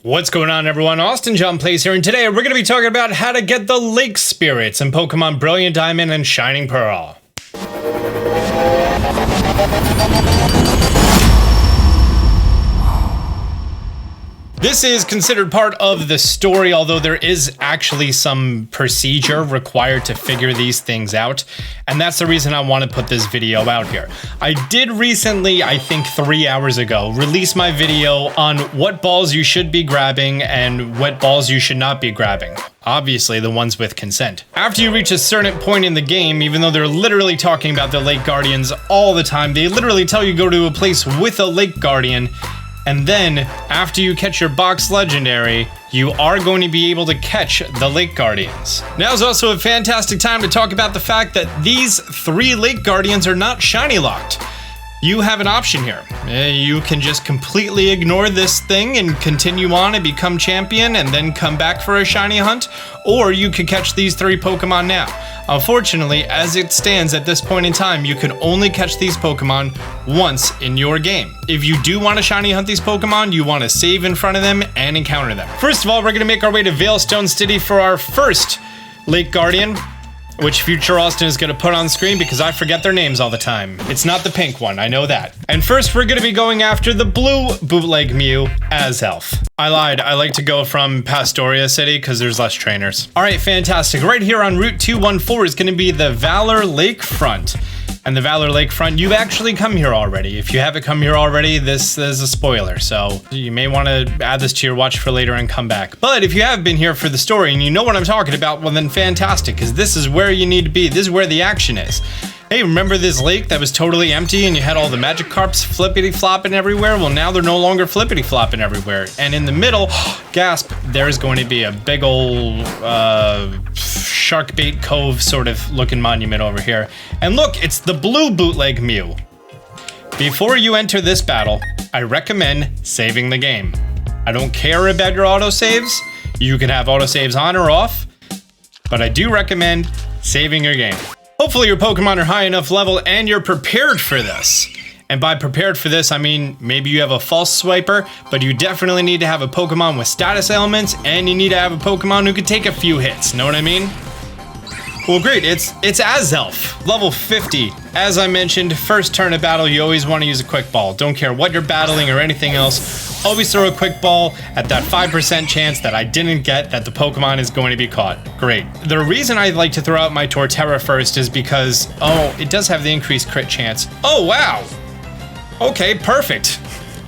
What's going on, everyone? Austin John Plays here, and today we're going to be talking about how to get the Lake Spirits in Pokemon Brilliant Diamond and Shining Pearl. This is considered part of the story, although there is actually some procedure required to figure these things out, and that's the reason I want to put this video out here. I did recently, I think 3 hours ago, release my video on what balls you should be grabbing and what balls you should not be grabbing. Obviously, the ones with consent. After you reach a certain point in the game, even though they're literally talking about the Lake Guardians all the time, they literally tell you go to a place with a Lake Guardian. And then, after you catch your box legendary, you are going to be able to catch the Lake Guardians. Now is also a fantastic time to talk about the fact that these 3 Lake Guardians are not shiny locked. You have an option here. You can just completely ignore this thing and continue on and become champion and then come back for a shiny hunt, or you could catch these 3 Pokemon now. Unfortunately, as it stands at this point in time, you can only catch these Pokemon once in your game. If you do want to shiny hunt these Pokemon, you want to save in front of them and encounter them. First of all, we're going to make our way to Veilstone City for our first Lake Guardian, which future Austin is going to put on screen because I forget their names all the time. It's not the pink one, I know that. And first we're going to be going after the blue bootleg Mew, Azelf. I lied, I like to go from Pastoria City because there's less trainers. Alright, fantastic. Right here on Route 214 is going to be the Valor Lakefront. And the Valor Lakefront, you've actually come here already. If you haven't come here already, this is a spoiler, so you may want to add this to your watch for later and come back. But if you have been here for the story and you know what I'm talking about, well then fantastic, because this is where you need to be. This is where the action is. Hey, remember this lake that was totally empty and you had all the Magikarps flippity-flopping everywhere? Well, now they're no longer flippity-flopping everywhere. And in the middle, gasp, there's going to be a big old shark bait cove sort of looking monument over here. And look, it's the blue bootleg Mew. Before you enter this battle, I recommend saving the game. I don't care about your autosaves. You can have autosaves on or off, but I do recommend saving your game. Hopefully your Pokemon are high enough level and you're prepared for this. And by prepared for this, I mean maybe you have a false swiper, but you definitely need to have a Pokemon with status ailments and you need to have a Pokemon who can take a few hits, know what I mean? Well, great, it's Azelf, level 50. As I mentioned, first turn of battle, you always want to use a quick ball. Don't care what you're battling or anything else. Always throw a quick ball at that 5% chance that I didn't get that the Pokemon is going to be caught. Great. The reason I like to throw out my Torterra first is because, oh, it does have the increased crit chance. Oh, wow. Okay, perfect.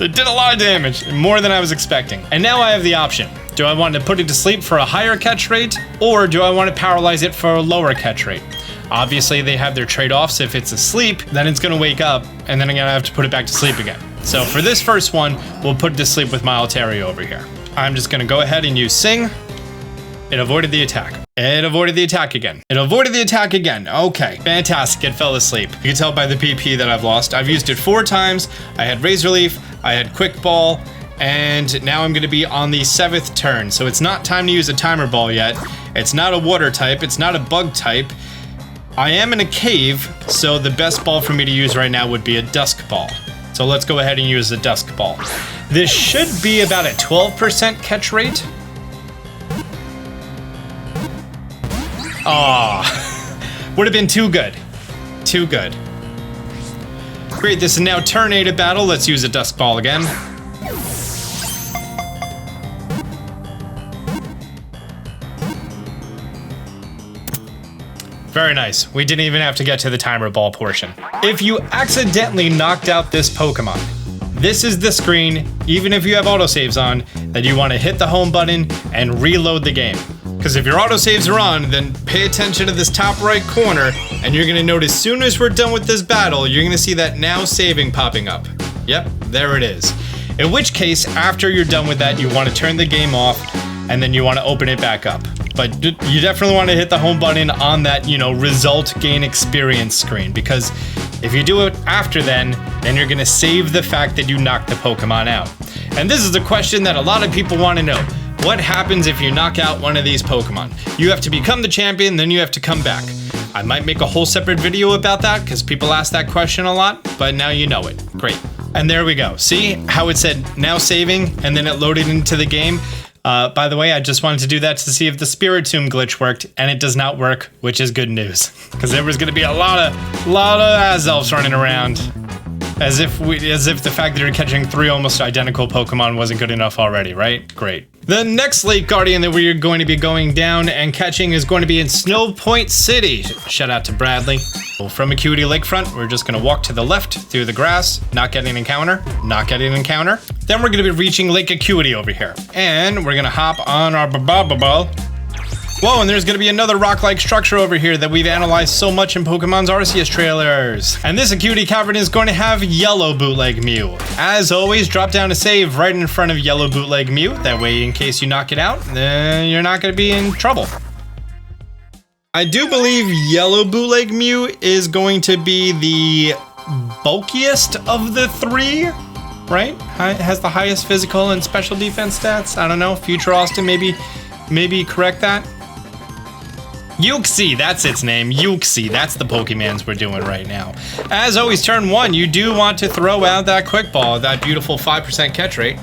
It did a lot of damage, more than I was expecting. And now I have the option. Do I want to put it to sleep for a higher catch rate, or do I want to paralyze it for a lower catch rate? Obviously, they have their trade-offs. If it's asleep, then it's going to wake up, and then I'm going to have to put it back to sleep again. So for this first one, we'll put it to sleep with my Altaria over here. I'm just going to go ahead and use Sing. It avoided the attack. It avoided the attack again. It avoided the attack again. Okay, fantastic. It fell asleep. You can tell by the PP that I've lost. I've used it 4 times. I had Razor Leaf, I had Quick Ball, and now I'm going to be on the 7th turn. So it's not time to use a Timer Ball yet. It's not a water type. It's not a bug type. I am in a cave, so the best ball for me to use right now would be a Dusk Ball. So let's go ahead and use the Dusk Ball. This should be about a 12% catch rate. Aw, would have been too good. Too good. Great, this is now turn 8 of battle. Let's use a Dusk Ball again. Very nice. We didn't even have to get to the Timer Ball portion. If you accidentally knocked out this Pokemon, this is the screen, even if you have autosaves on, that you want to hit the home button and reload the game. Because if your autosaves are on, then pay attention to this top right corner, and you're going to notice as soon as we're done with this battle, you're going to see that now saving popping up. Yep, there it is. In which case, after you're done with that, you want to turn the game off, and then you want to open it back up. But you definitely want to hit the home button on that, result gain experience screen, because if you do it after then you're going to save the fact that you knocked the Pokemon out. And this is a question that a lot of people want to know. What happens if you knock out one of these Pokemon? You have to become the champion, then you have to come back. I might make a whole separate video about that because people ask that question a lot, but now you know it. Great. And there we go. See how it said now saving and then it loaded into the game? By the way, I just wanted to do that to see if the Spirit Tomb glitch worked, and it does not work, which is good news. Because there was going to be a lot of Azelfs running around. As if the fact that you're catching 3 almost identical Pokemon wasn't good enough already, right? Great. The next Lake Guardian that we are going to be going down and catching is going to be in Snow Point City. Shout out to Bradley. From Acuity Lakefront, we're just going to walk to the left through the grass, not getting an encounter, not getting an encounter. Then we're going to be reaching Lake Acuity over here. And we're going to hop on our ball. Whoa, and there's going to be another rock-like structure over here that we've analyzed so much in Pokemon's Arceus trailers. And this Acuity Cavern is going to have Yellow Bootleg Mew. As always, drop down a save right in front of Yellow Bootleg Mew. That way, in case you knock it out, then you're not going to be in trouble. I do believe Yellow Bootleg Mew is going to be the bulkiest of the 3, right? It has the highest physical and special defense stats. I don't know. Future Austin, maybe correct that. Uxie, that's its name. Uxie, that's the Pokemons we're doing right now. As always, turn 1, you do want to throw out that Quick Ball, that beautiful 5% catch rate.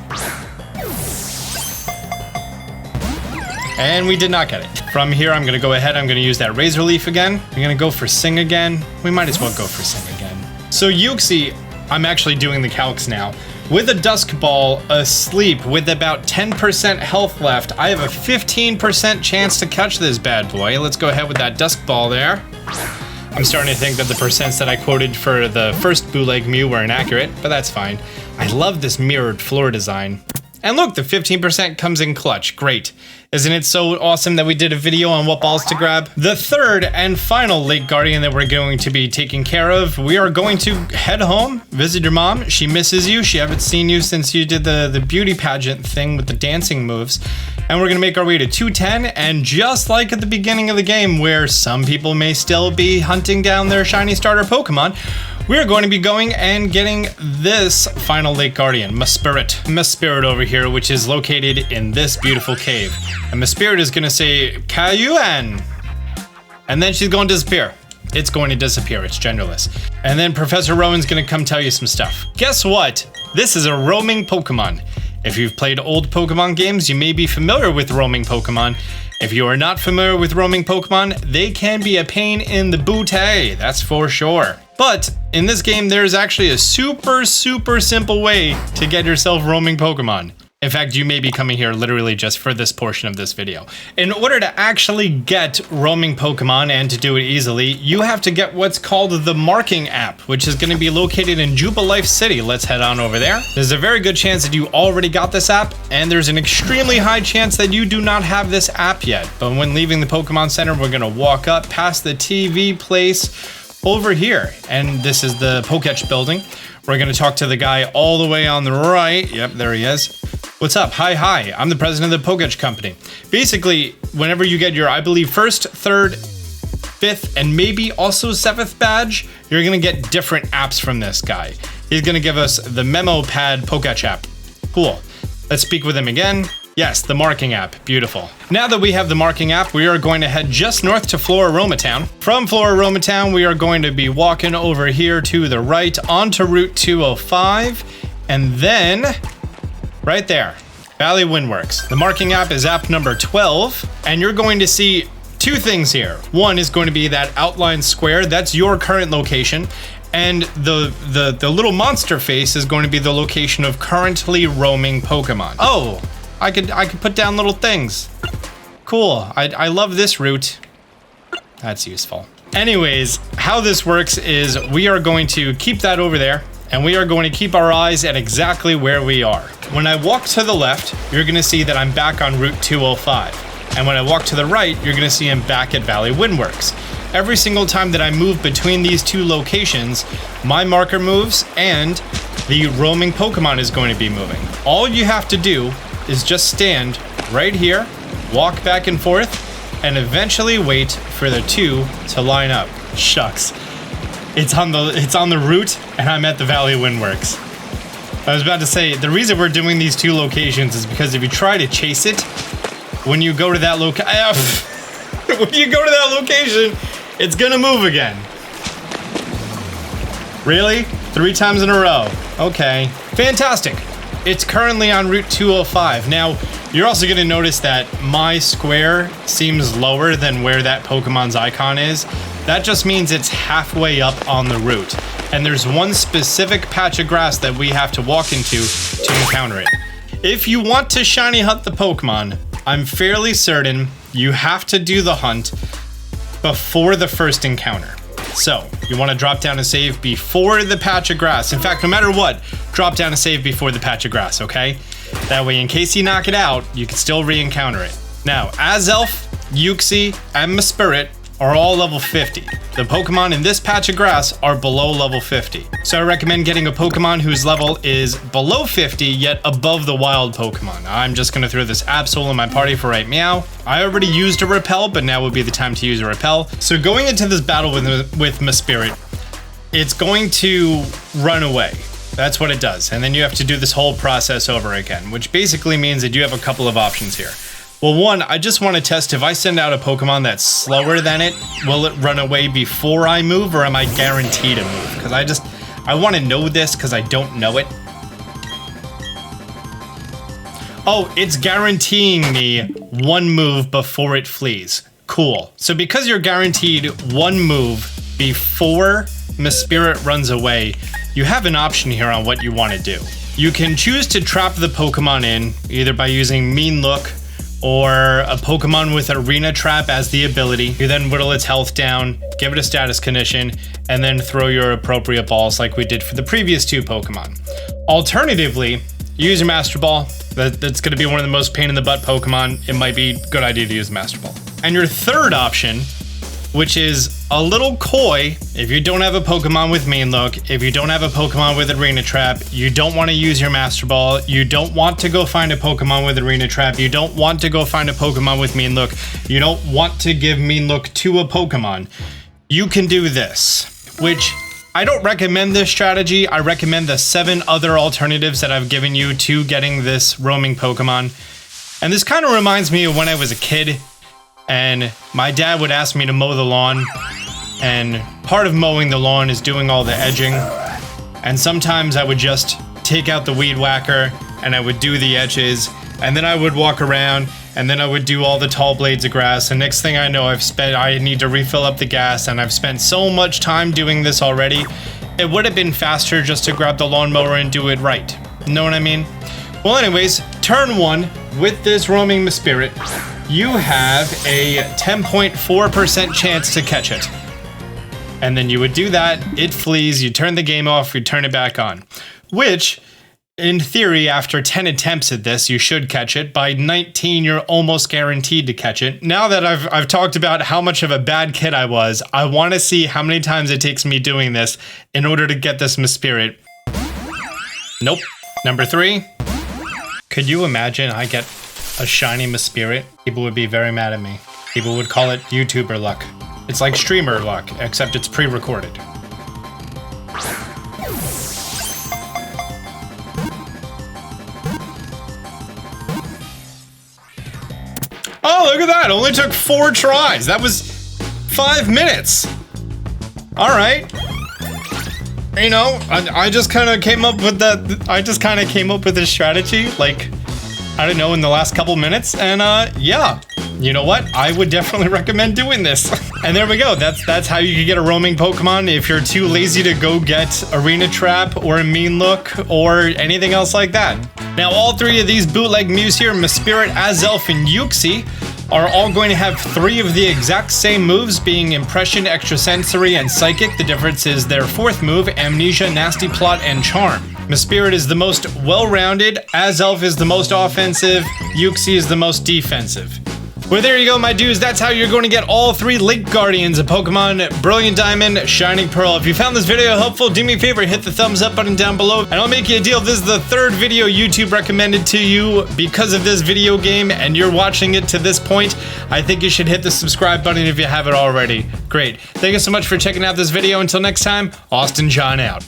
And we did not get it. From here, I'm going to go ahead, I'm going to use that Razor Leaf again. I'm going to go for Sing again. We might as well go for Sing again. So Uxie, I'm actually doing the calcs now. With a Dusk Ball asleep with about 10% health left, I have a 15% chance to catch this bad boy. Let's go ahead with that Dusk Ball there. I'm starting to think that the percents that I quoted for the first Bootleg Mew were inaccurate, but that's fine. I love this mirrored floor design. And look, the 15% comes in clutch. Great. Isn't it so awesome that we did a video on what balls to grab? The third and final Lake Guardian that we're going to be taking care of, we are going to head home, visit your mom. She misses you. She hasn't seen you since you did the beauty pageant thing with the dancing moves. And we're going to make our way to 210. And just like at the beginning of the game, where some people may still be hunting down their shiny starter Pokemon, we're going to be going and getting this final Lake Guardian, Mespirit over here, which is located in this beautiful cave. And Mespirit is going to say, Kayuan! And then she's going to disappear. It's going to disappear. It's genderless. And then Professor Rowan's going to come tell you some stuff. Guess what? This is a roaming Pokemon. If you've played old Pokemon games, you may be familiar with roaming Pokemon. If you are not familiar with roaming Pokemon, they can be a pain in the booty, that's for sure. But in this game, there's actually a super simple way to get yourself roaming Pokemon. In fact, you may be coming here literally just for this portion of this video. In order to actually get roaming Pokemon and to do it easily, you have to get what's called the Marking app, which is going to be located in Jubilife City. Let's head on over there. There's a very good chance that you already got this app, and there's an extremely high chance that you do not have this app yet. But when leaving the Pokemon Center, we're going to walk up past the TV place over here. And this is the Poketch building. We're going to talk to the guy all the way on the right. Yep, there he is. What's up? Hi. I'm the president of the Poketch company. Basically, whenever you get your, I believe, first, third, fifth, and maybe also 7th badge, you're going to get different apps from this guy. He's going to give us the Memo Pad Poketch app. Cool. Let's speak with him again. Yes, the Marking app. Beautiful. Now that we have the Marking app, we are going to head just north to Floraroma Town. From Floraroma Town, we are going to be walking over here to the right onto Route 205, and then right there, Valley Windworks. The Marking app is app number 12, and you're going to see two things here. One is going to be that outline square. That's your current location. And the little monster face is going to be the location of currently roaming Pokemon. Oh, I could put down little things. Cool. I love this route. That's useful. Anyways, how this works is we are going to keep that over there, and we are going to keep our eyes at exactly where we are. When I walk to the left, you're going to see that I'm back on Route 205. And when I walk to the right, you're going to see I'm back at Valley Windworks. Every single time that I move between these two locations, my marker moves and the roaming Pokemon is going to be moving. All you have to do is just stand right here, walk back and forth, and eventually wait for the two to line up. Shucks. It's on the route, and I'm at the Valley Windworks. I was about to say, the reason we're doing these two locations is because if you try to chase it, when you go to that location, it's gonna move again. Really? 3 times in a row. Okay, fantastic. It's currently on Route 205. Now, you're also going to notice that my square seems lower than where that Pokemon's icon is. That just means it's halfway up on the route. And there's one specific patch of grass that we have to walk into to encounter it. If you want to shiny hunt the Pokemon, I'm fairly certain you have to do the hunt before the first encounter. So, you want to drop down a save before the patch of grass. In fact, no matter what, drop down a save before the patch of grass, okay? That way, in case you knock it out, you can still re-encounter it. Now, Azelf, Uxie, and Mespirit are all level 50. The Pokemon in this patch of grass are below level 50. So I recommend getting a Pokemon whose level is below 50, yet above the wild Pokemon. I'm just gonna throw this Absol in my party for right meow. I already used a Repel, but now would be the time to use a Repel. So going into this battle with Mespirit, it's going to run away. That's what it does. And then you have to do this whole process over again, which basically means that you have a couple of options here. Well, one, I just want to test if I send out a Pokemon that's slower than it, will it run away before I move, or am I guaranteed to move? Because I want to know this because I don't know it. Oh, it's guaranteeing me one move before it flees. Cool. So because you're guaranteed one move before Mespirit runs away, you have an option here on what you want to do. You can choose to trap the Pokemon in, either by using Mean Look, or a Pokemon with Arena Trap as the ability. You then whittle its health down, give it a status condition, and then throw your appropriate balls like we did for the previous two Pokemon. Alternatively, use your Master Ball. That's going to be one of the most pain in the butt Pokemon. It might be a good idea to use Master Ball. And your third option, which is a little coy, if you don't have a Pokemon with Mean Look, if you don't have a Pokemon with Arena Trap, you don't want to use your Master Ball, you don't want to go find a Pokemon with Arena Trap, you don't want to go find a Pokemon with Mean Look, you don't want to give Mean Look to a Pokemon, you can do this, which I don't recommend this strategy. I recommend the 7 other alternatives that I've given you to getting this roaming Pokemon. And this kind of reminds me of when I was a kid and my dad would ask me to mow the lawn, and part of mowing the lawn is doing all the edging, and sometimes I would just take out the weed whacker and I would do the edges, and then I would walk around and then I would do all the tall blades of grass, and next thing I know I need to refill up the gas, and I've spent so much time doing this already. It would have been faster just to grab the lawnmower and do it right. Know what I mean? Well, anyways, turn 1 with this roaming Mespirit, you have a 10.4% chance to catch it. And then you would do that, it flees, you turn the game off, you turn it back on. Which, in theory, after 10 attempts at this, you should catch it. By 19, you're almost guaranteed to catch it. Now that I've talked about how much of a bad kid I was, I want to see how many times it takes me doing this in order to get this Mespirit. Nope. Number 3. Could you imagine I get a shiny Mespirit? People would be very mad at me. People would call it YouTuber luck. It's like streamer luck, except it's pre-recorded. Oh, look at that! Only took 4 tries. That was 5 minutes. All right. You know, I just kind of came up with that. I just kind of came up with this strategy, like, I don't know, in the last couple minutes, and yeah, you know what? I would definitely recommend doing this. And there we go. That's how you can get a roaming Pokemon if you're too lazy to go get Arena Trap or a Mean Look or anything else like that. Now, all 3 of these bootleg Mews here, Mespirit, Azelf, and Uxie, are all going to have 3 of the exact same moves, being Impression, Extrasensory, and Psychic. The difference is their 4th move, Amnesia, Nasty Plot, and Charm. Mespirit is the most well-rounded, Azelf is the most offensive, Uxie is the most defensive. Well, there you go, my dudes. That's how you're going to get all 3 Link Guardians of Pokemon Brilliant Diamond, Shining Pearl. If you found this video helpful, do me a favor, hit the thumbs up button down below, and I'll make you a deal. This is the 3rd video YouTube recommended to you because of this video game, and you're watching it to this point. I think you should hit the subscribe button if you haven't already. Great. Thank you so much for checking out this video. Until next time, Austin John out.